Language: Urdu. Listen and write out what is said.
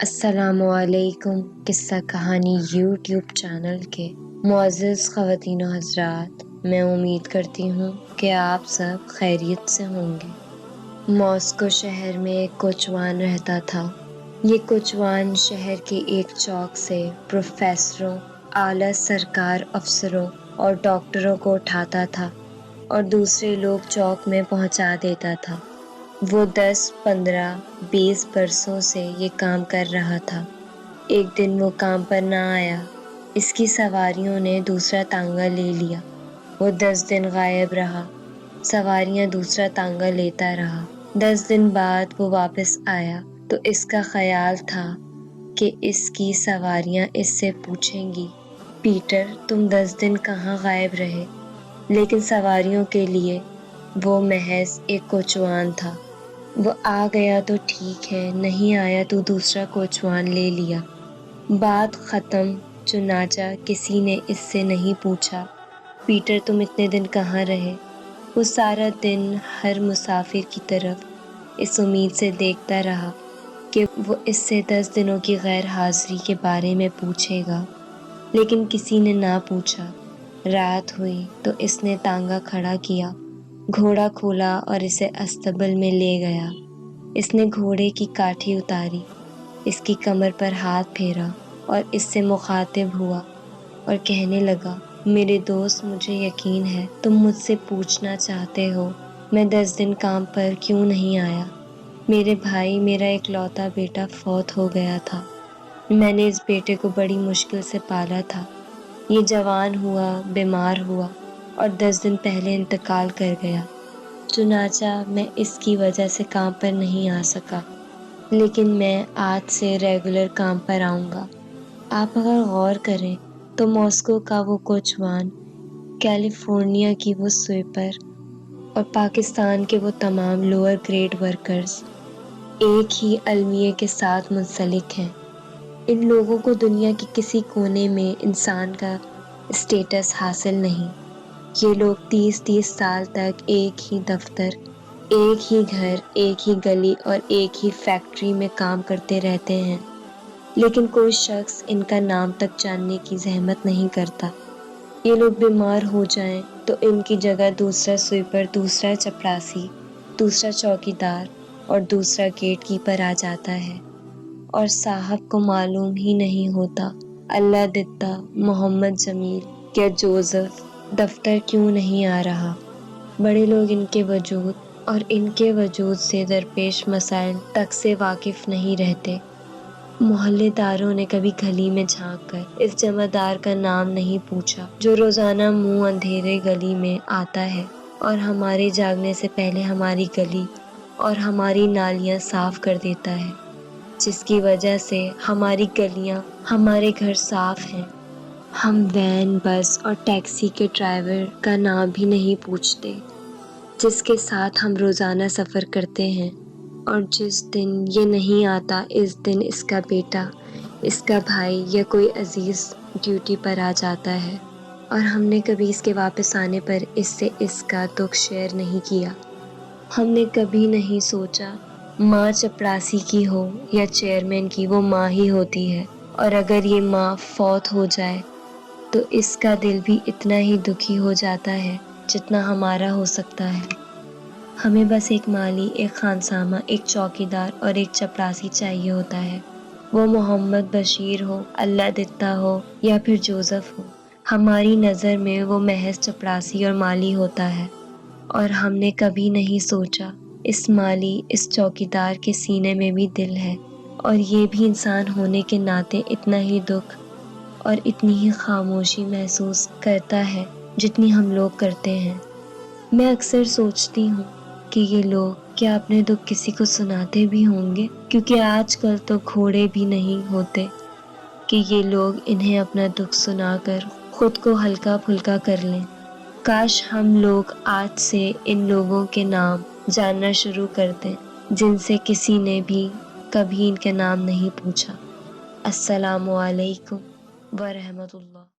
السلام علیکم قصہ کہانی یوٹیوب چینل کے معزز خواتین و حضرات، میں امید کرتی ہوں کہ آپ سب خیریت سے ہوں گے۔ ماسکو شہر میں ایک کوچوان رہتا تھا۔ یہ کوچوان شہر کے ایک چوک سے پروفیسروں، اعلیٰ سرکار افسروں اور ڈاکٹروں کو اٹھاتا تھا اور دوسرے لوگ چوک میں پہنچا دیتا تھا۔ وہ 10، 15، 20 برسوں سے یہ کام کر رہا تھا۔ ایک دن وہ کام پر نہ آیا۔ اس کی سواریوں نے دوسرا تانگا لے لیا۔ وہ 10 دن غائب رہا۔ سواریاں دوسرا تانگا لیتا رہا۔ 10 دن بعد وہ واپس آیا تو اس کا خیال تھا کہ اس کی سواریاں اس سے پوچھیں گی، پیٹر تم 10 دن کہاں غائب رہے؟ لیکن سواریوں کے لیے وہ محض ایک کوچوان تھا۔ وہ آ گیا تو ٹھیک ہے، نہیں آیا تو دوسرا کوچوان لے لیا۔ بات ختم۔ چنانچہ کسی نے اس سے نہیں پوچھا، پیٹر تم اتنے دن کہاں رہے؟ وہ سارا دن ہر مسافر کی طرف اس امید سے دیکھتا رہا کہ وہ اس سے 10 دنوں کی غیر حاضری کے بارے میں پوچھے گا، لیکن کسی نے نہ پوچھا۔ رات ہوئی تو اس نے تانگا کھڑا کیا، گھوڑا کھولا اور اسے استبل میں لے گیا۔ اس نے گھوڑے کی کاٹھی اتاری، اس کی کمر پر ہاتھ پھیرا اور اس سے مخاطب ہوا اور کہنے لگا، میرے دوست مجھے یقین ہے تم مجھ سے پوچھنا چاہتے ہو میں 10 دن کام پر کیوں نہیں آیا۔ میرے بھائی، میرا اکلوتا بیٹا فوت ہو گیا تھا۔ میں نے اس بیٹے کو بڑی مشکل سے پالا تھا۔ یہ جوان ہوا، بیمار ہوا اور 10 دن پہلے انتقال کر گیا۔ چنانچہ میں اس کی وجہ سے کام پر نہیں آ سکا، لیکن میں آج سے ریگولر کام پر آؤں گا۔ آپ اگر غور کریں تو ماسکو کا وہ کوچوان، کیلیفورنیا کی وہ سویپر اور پاکستان کے وہ تمام لوور گریڈ ورکرز ایک ہی المیے کے ساتھ منسلک ہیں۔ ان لوگوں کو دنیا کے کسی کونے میں انسان کا اسٹیٹس حاصل نہیں۔ یہ لوگ 30 سال تک ایک ہی دفتر، ایک ہی گھر، ایک ہی گلی اور ایک ہی فیکٹری میں کام کرتے رہتے ہیں، لیکن کوئی شخص ان کا نام تک جاننے کی زحمت نہیں کرتا۔ یہ لوگ بیمار ہو جائیں تو ان کی جگہ دوسرا سویپر، دوسرا چپراسی، دوسرا چوکیدار اور دوسرا گیٹ کیپر آ جاتا ہے، اور صاحب کو معلوم ہی نہیں ہوتا اللہ دتا، محمد جمیل یا جوزف دفتر کیوں نہیں آ رہا۔ بڑے لوگ ان کے وجود اور ان کے وجود سے درپیش مسائل تک سے واقف نہیں رہتے۔ محلے داروں نے کبھی گلی میں جھانک کر اس جمعدار کا نام نہیں پوچھا جو روزانہ منہ اندھیرے گلی میں آتا ہے اور ہمارے جاگنے سے پہلے ہماری گلی اور ہماری نالیاں صاف کر دیتا ہے، جس کی وجہ سے ہماری گلیاں، ہمارے گھر صاف ہیں۔ ہم وین، بس اور ٹیکسی کے ڈرائیور کا نام بھی نہیں پوچھتے جس کے ساتھ ہم روزانہ سفر کرتے ہیں، اور جس دن یہ نہیں آتا اس دن اس کا بیٹا، اس کا بھائی یا کوئی عزیز ڈیوٹی پر آ جاتا ہے، اور ہم نے کبھی اس کے واپس آنے پر اس سے اس کا دکھ شیئر نہیں کیا۔ ہم نے کبھی نہیں سوچا ماں چپراسی کی ہو یا چیئرمین کی، وہ ماں ہی ہوتی ہے، اور اگر یہ ماں فوت ہو جائے تو اس کا دل بھی اتنا ہی دکھی ہو جاتا ہے جتنا ہمارا ہو سکتا ہے۔ ہمیں بس ایک مالی، ایک خانسامہ، ایک چوکیدار اور ایک چپراسی چاہیے ہوتا ہے، وہ محمد بشیر ہو، اللہ دتا ہو یا پھر جوزف ہو۔ ہماری نظر میں وہ محض چپراسی اور مالی ہوتا ہے، اور ہم نے کبھی نہیں سوچا اس مالی، اس چوکیدار کے سینے میں بھی دل ہے، اور یہ بھی انسان ہونے کے ناطے اتنا ہی دکھ اور اتنی ہی خاموشی محسوس کرتا ہے جتنی ہم لوگ کرتے ہیں۔ میں اکثر سوچتی ہوں کہ یہ لوگ کیا اپنے دکھ کسی کو سناتے بھی ہوں گے، کیونکہ آج کل تو گھوڑے بھی نہیں ہوتے کہ یہ لوگ انہیں اپنا دکھ سنا کر خود کو ہلکا پھلکا کر لیں۔ کاش ہم لوگ آج سے ان لوگوں کے نام جاننا شروع کر دیں جن سے کسی نے بھی کبھی ان کے نام نہیں پوچھا۔ السلام علیکم ورحمۃ اللہ۔